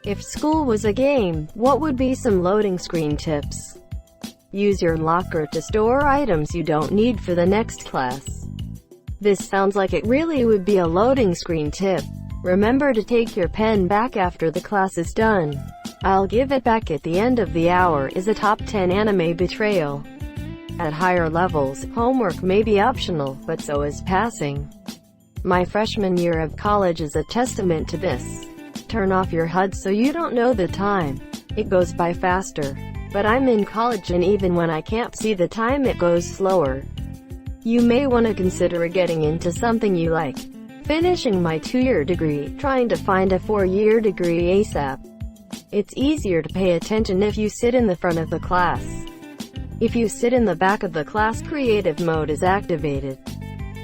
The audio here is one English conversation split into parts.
If school was a game, what would be some loading screen tips? Use your locker to store items you don't need for the next class. This sounds like it really would be a loading screen tip. Remember to take your pen back after the class is done. I'll give it back at the end of the hour is a top 10 anime betrayal. At higher levels, homework may be optional, but so is passing. My freshman year of college is a testament to this. Turn off your HUD so you don't know the time. It goes by faster. But I'm in college and even when I can't see the time it goes slower. You may want to consider getting into something you like. Finishing my 2-year degree, trying to find a 4-year degree ASAP. It's easier to pay attention if you sit in the front of the class. If you sit in the back of the class, creative mode is activated.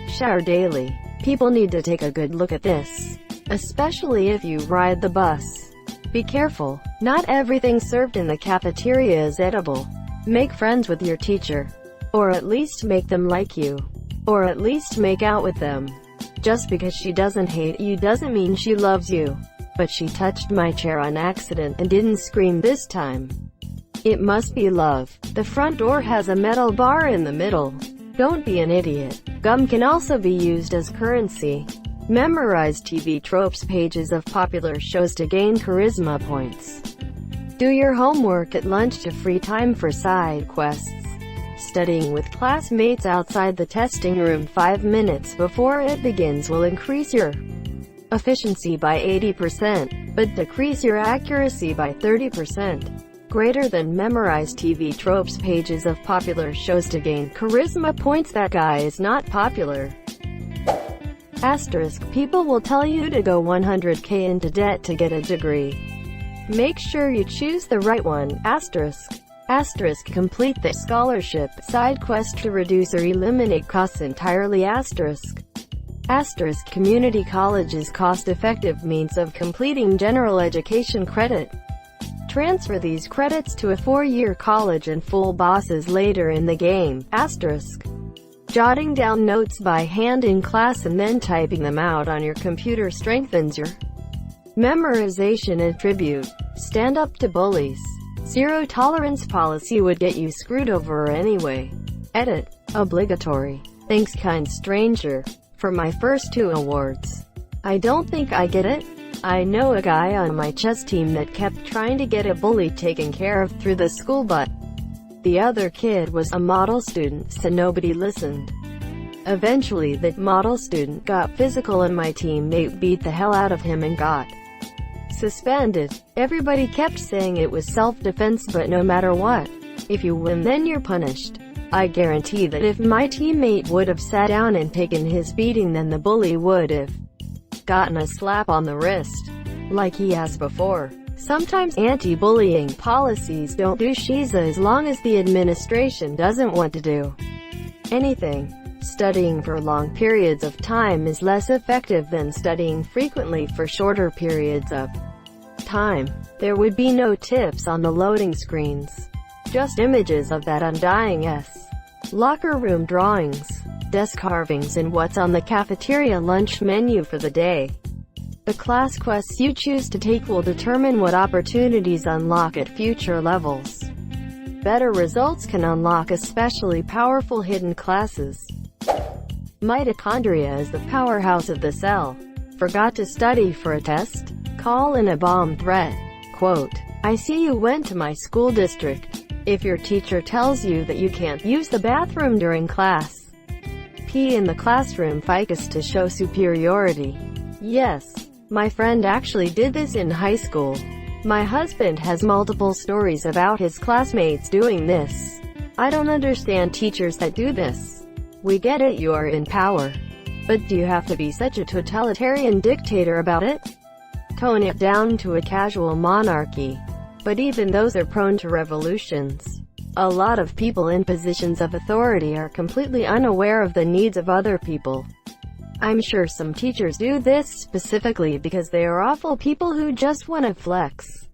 Shower daily. People need to take a good look at this. Especially if you ride the bus. Be careful. Not everything served in the cafeteria is edible. Make friends with your teacher. Or at least make them like you. Or at least make out with them. Just because she doesn't hate you doesn't mean she loves you. But she touched my chair on accident and didn't scream this time. It must be love. The front door has a metal bar in the middle. Don't be an idiot. Gum can also be used as currency. Memorize TV tropes pages of popular shows to gain charisma points. Do your homework at lunch to free time for side quests. Studying with classmates outside the testing room 5 minutes before it begins will increase your efficiency by 80%, but decrease your accuracy by 30%. Greater than memorize TV tropes pages of popular shows to gain charisma points. That guy is not popular. Asterisk, people will tell you to go 100k into debt to get a degree. Make sure you choose the right one. Asterisk. Asterisk, complete the scholarship side quest to reduce or eliminate costs entirely. Asterisk. Asterisk, community college is cost-effective means of completing general education credit. Transfer these credits to a 4-year college and full bosses later in the game. Asterisk. Jotting down notes by hand in class and then typing them out on your computer strengthens your memorization. Attribute. Stand up to bullies. Zero tolerance policy would get you screwed over anyway. Edit. Obligatory. Thanks, kind stranger, for my first 2 awards. I don't think I get it. I know a guy on my chess team that kept trying to get a bully taken care of through the school, but the other kid was a model student, so nobody listened. Eventually that model student got physical and my teammate beat the hell out of him and got suspended. Everybody kept saying it was self-defense, but no matter what, if you win then you're punished. I guarantee that if my teammate would have sat down and taken his beating, then the bully would have gotten a slap on the wrist, like he has before. Sometimes anti-bullying policies don't do shiza as long as the administration doesn't want to do anything. Studying for long periods of time is less effective than studying frequently for shorter periods of time. There would be no tips on the loading screens. Just images of that undying S. Locker room drawings, desk carvings, and what's on the cafeteria lunch menu for the day. The class quests you choose to take will determine what opportunities unlock at future levels. Better results can unlock especially powerful hidden classes. Mitochondria is the powerhouse of the cell. Forgot to study for a test? Call in a bomb threat. Quote, I see you went to my school district. If your teacher tells you that you can't use the bathroom during class, pee in the classroom ficus to show superiority. Yes, my friend actually did this in high school. My husband has multiple stories about his classmates doing this. I don't understand teachers that do this. We get it, you are in power. But do you have to be such a totalitarian dictator about it? Tone it down to a casual monarchy. But even those are prone to revolutions. A lot of people in positions of authority are completely unaware of the needs of other people. I'm sure some teachers do this specifically because they are awful people who just want to flex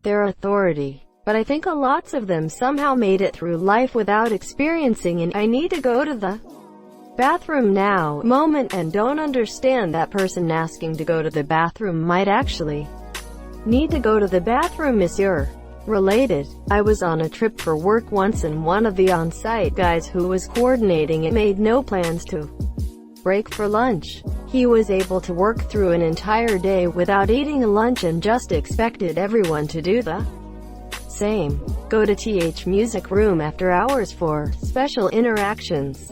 their authority. But I think lots of them somehow made it through life without experiencing an I need to go to the bathroom now moment and don't understand that person asking to go to the bathroom might actually Need to go to the bathroom, monsieur? Related. I was on a trip for work once and one of the on-site guys who was coordinating it made no plans to break for lunch. He was able to work through an entire day without eating a lunch and just expected everyone to do the same. Go to TH Music Room after hours for special interactions.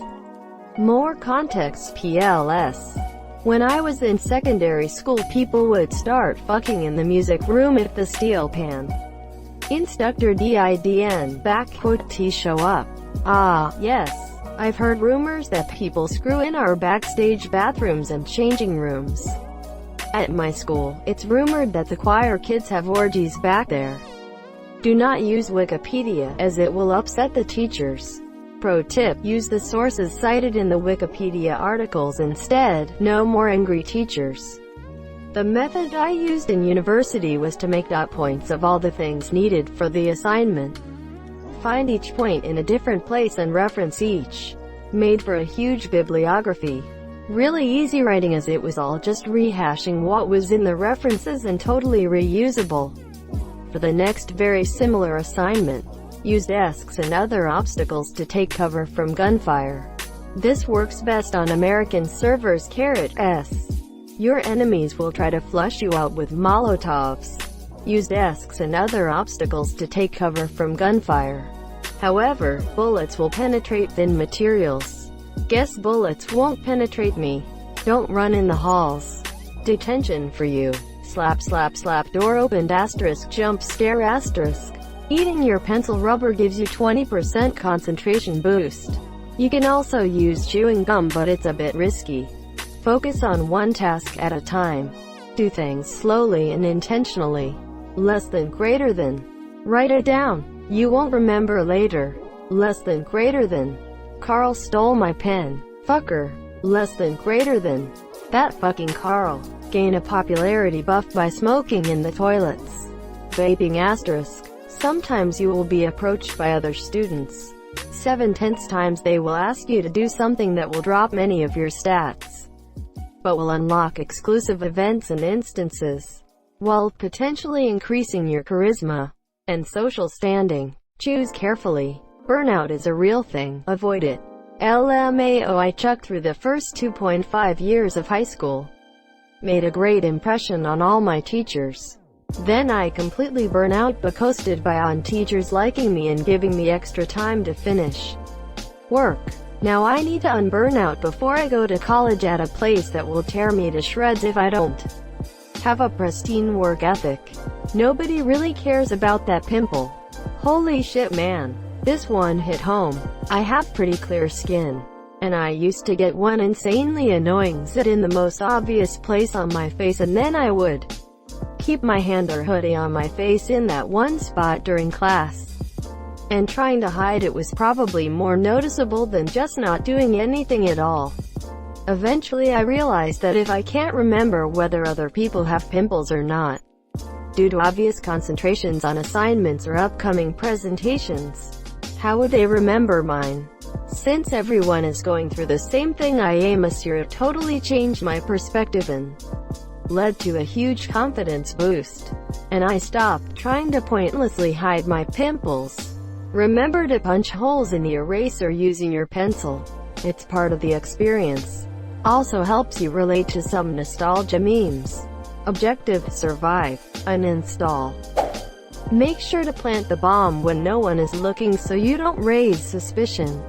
More context. PLS. When I was in secondary school, people would start fucking in the music room at the steel pan. Instructor DIDN, backquote T show up. Ah, yes. I've heard rumors that people screw in our backstage bathrooms and changing rooms. At my school, it's rumored that the choir kids have orgies back there. Do not use Wikipedia, as it will upset the teachers. Pro tip: use the sources cited in the Wikipedia articles instead. No more angry teachers. The method I used in university was to make dot points of all the things needed for the assignment. Find each point in a different place and reference each. Made for a huge bibliography. Really easy writing, as it was all just rehashing what was in the references and totally reusable. For the next very similar assignment, use desks and other obstacles to take cover from gunfire. This works best on American servers. S. Your enemies will try to flush you out with Molotovs. Use desks and other obstacles to take cover from gunfire. However, bullets will penetrate thin materials. Guess bullets won't penetrate me. Don't run in the halls. Detention for you. Slap slap slap, door opened, asterisk, jump scare, asterisk. Eating your pencil rubber gives you 20% concentration boost. You can also use chewing gum, but it's a bit risky. Focus on one task at a time. Do things slowly and intentionally. Less than, greater than. Write it down. You won't remember later. Less than, greater than. Carl stole my pen. Fucker. Less than, greater than. That fucking Carl. Gain a popularity buff by smoking in the toilets. Vaping, asterisk. Sometimes you will be approached by other students. 7/10 times they will ask you to do something that will drop many of your stats, but will unlock exclusive events and instances, while potentially increasing your charisma and social standing. Choose carefully. Burnout is a real thing. Avoid it. LMAO. I chucked through the first 2.5 years of high school. Made a great impression on all my teachers. Then I completely burn out, but coasted by on teachers liking me and giving me extra time to finish work. Now I need to unburn out before I go to college at a place that will tear me to shreds if I don't have a pristine work ethic. Nobody really cares about that pimple. Holy shit, man. This one hit home. I have pretty clear skin, and I used to get one insanely annoying zit in the most obvious place on my face, and then I would keep my hand or hoodie on my face in that one spot during class. And trying to hide it was probably more noticeable than just not doing anything at all. Eventually I realized that if I can't remember whether other people have pimples or not, due to obvious concentrations on assignments or upcoming presentations, how would they remember mine? Since everyone is going through the same thing it totally changed my perspective and led to a huge confidence boost. And I stopped trying to pointlessly hide my pimples. Remember to punch holes in the eraser using your pencil. It's part of the experience. Also helps you relate to some nostalgia memes. Objective: survive. Uninstall. Make sure to plant the bomb when no one is looking so you don't raise suspicion.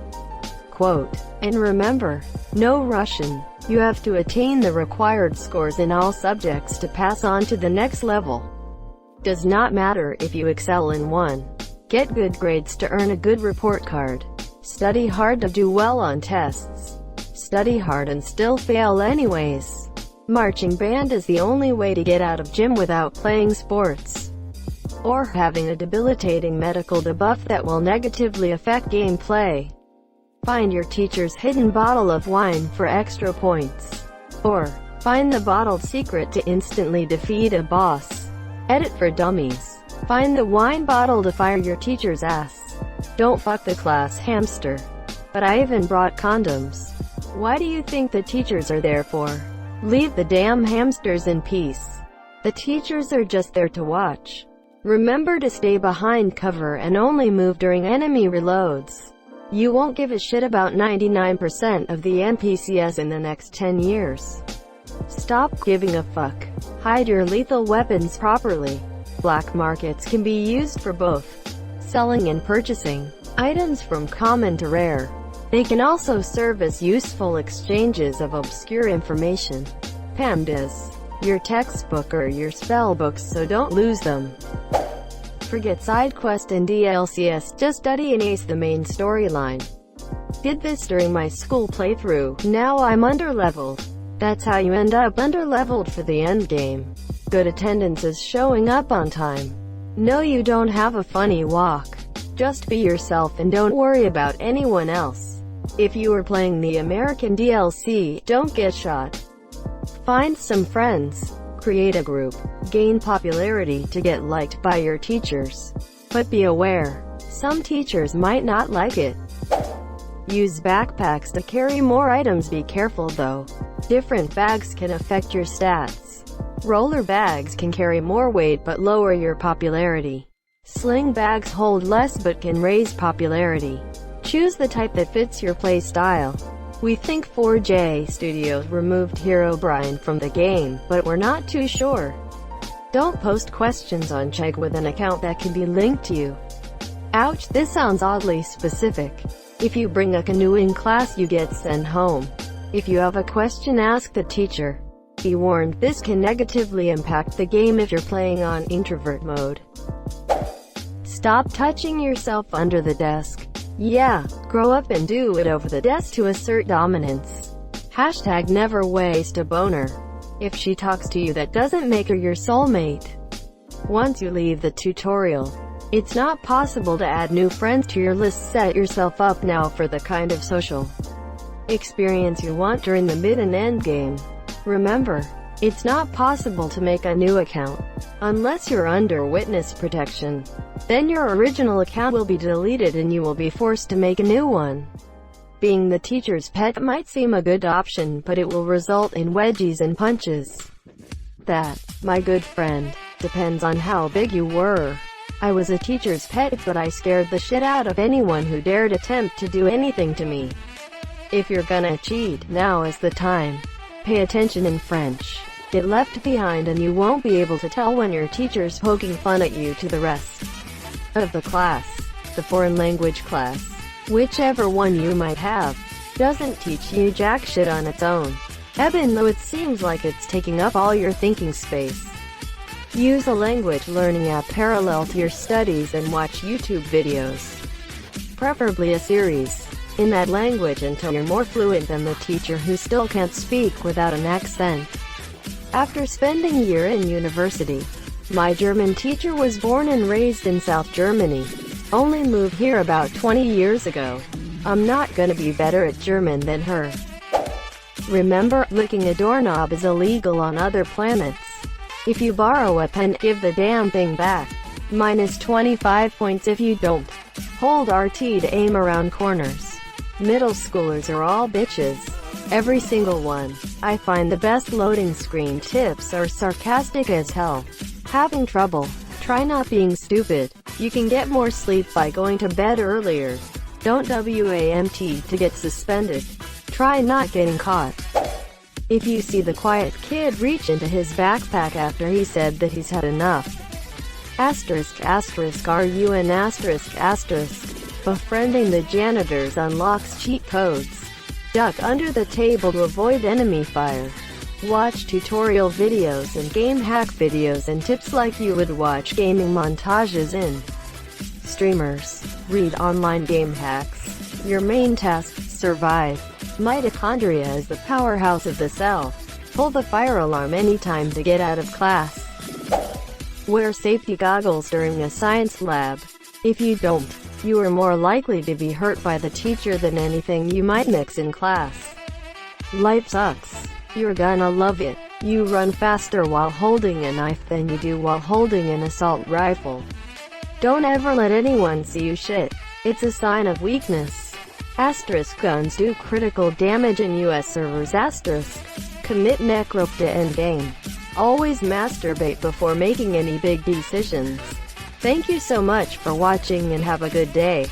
Quote. And remember, no Russian. You have to attain the required scores in all subjects to pass on to the next level. Does not matter if you excel in one. Get good grades to earn a good report card. Study hard to do well on tests. Study hard and still fail anyways. Marching band is the only way to get out of gym without playing sports or having a debilitating medical debuff that will negatively affect gameplay. Find your teacher's hidden bottle of wine for extra points. Or, find the bottled secret to instantly defeat a boss. Edit for dummies. Find the wine bottle to fire your teacher's ass. Don't fuck the class hamster. But I even brought condoms. Why do you think the teachers are there for? Leave the damn hamsters in peace. The teachers are just there to watch. Remember to stay behind cover and only move during enemy reloads. You won't give a shit about 99% of the NPCs in the next 10 years. Stop giving a fuck. Hide your lethal weapons properly. Black markets can be used for both selling and purchasing items from common to rare. They can also serve as useful exchanges of obscure information. PAMDAs. Your textbook or your spell books, so don't lose them. Forget side quest and DLCs, just study and ace the main storyline. Did this during my school playthrough, now I'm underleveled. That's how you end up underleveled for the endgame. Good attendance is showing up on time. No, you don't have a funny walk. Just be yourself and don't worry about anyone else. If you are playing the American DLC, don't get shot. Find some friends. Create a group. Gain popularity to get liked by your teachers. But be aware, some teachers might not like it. Use backpacks to carry more items. Be careful though. Different bags can affect your stats. Roller bags can carry more weight but lower your popularity. Sling bags hold less but can raise popularity. Choose the type that fits your play style. We think 4J Studios removed Herobrine from the game, but we're not too sure. Don't post questions on Chegg with an account that can be linked to you. Ouch, this sounds oddly specific. If you bring a canoeing class, you get sent home. If you have a question, ask the teacher. Be warned, this can negatively impact the game if you're playing on introvert mode. Stop touching yourself under the desk. Yeah, grow up and do it over the desk to assert dominance. Hashtag never waste a boner. If she talks to you, that doesn't make her your soulmate. Once you leave the tutorial, it's not possible to add new friends to your list. Set yourself up now for the kind of social experience you want during the mid and end game. Remember, it's not possible to make a new account unless you're under witness protection. Then your original account will be deleted and you will be forced to make a new one. Being the teacher's pet might seem a good option, but it will result in wedgies and punches. That, my good friend, depends on how big you were. I was a teacher's pet, but I scared the shit out of anyone who dared attempt to do anything to me. If you're gonna cheat, now is the time. Pay attention in French. Get left behind and you won't be able to tell when your teacher's poking fun at you to the rest of the class. The foreign language class, whichever one you might have, doesn't teach you jack shit on its own, even though it seems like it's taking up all your thinking space. Use a language learning app parallel to your studies and watch YouTube videos, preferably a series, in that language until you're more fluent than the teacher who still can't speak without an accent. After spending a year in university, my German teacher was born and raised in South Germany, only moved here about 20 years ago. I'm not gonna be better at German than her. Remember, licking a doorknob is illegal on other planets. If you borrow a pen, give the damn thing back. Minus 25 points if you don't. Hold RT to aim around corners. Middle schoolers are all bitches. Every single one. I find the best loading screen tips are sarcastic as hell. Having trouble? Try not being stupid. You can get more sleep by going to bed earlier. Don't WAMT to get suspended. Try not getting caught. If you see the quiet kid reach into his backpack after he said that he's had enough. Asterisk asterisk RUN asterisk asterisk. Befriending the janitors unlocks cheat codes. Duck under the table to avoid enemy fire. Watch tutorial videos and game hack videos and tips like you would watch gaming montages in streamers. Read online game hacks. Your main task, survive. Mitochondria is the powerhouse of the cell. Pull the fire alarm anytime to get out of class. Wear safety goggles during a science lab. If you don't, you are more likely to be hurt by the teacher than anything you might mix in class. Life sucks. You're gonna love it. You run faster while holding a knife than you do while holding an assault rifle. Don't ever let anyone see you shit. It's a sign of weakness. Asterisk guns do critical damage in US servers. Asterisk commit necrop to endgame. Always masturbate before making any big decisions. Thank you so much for watching and have a good day.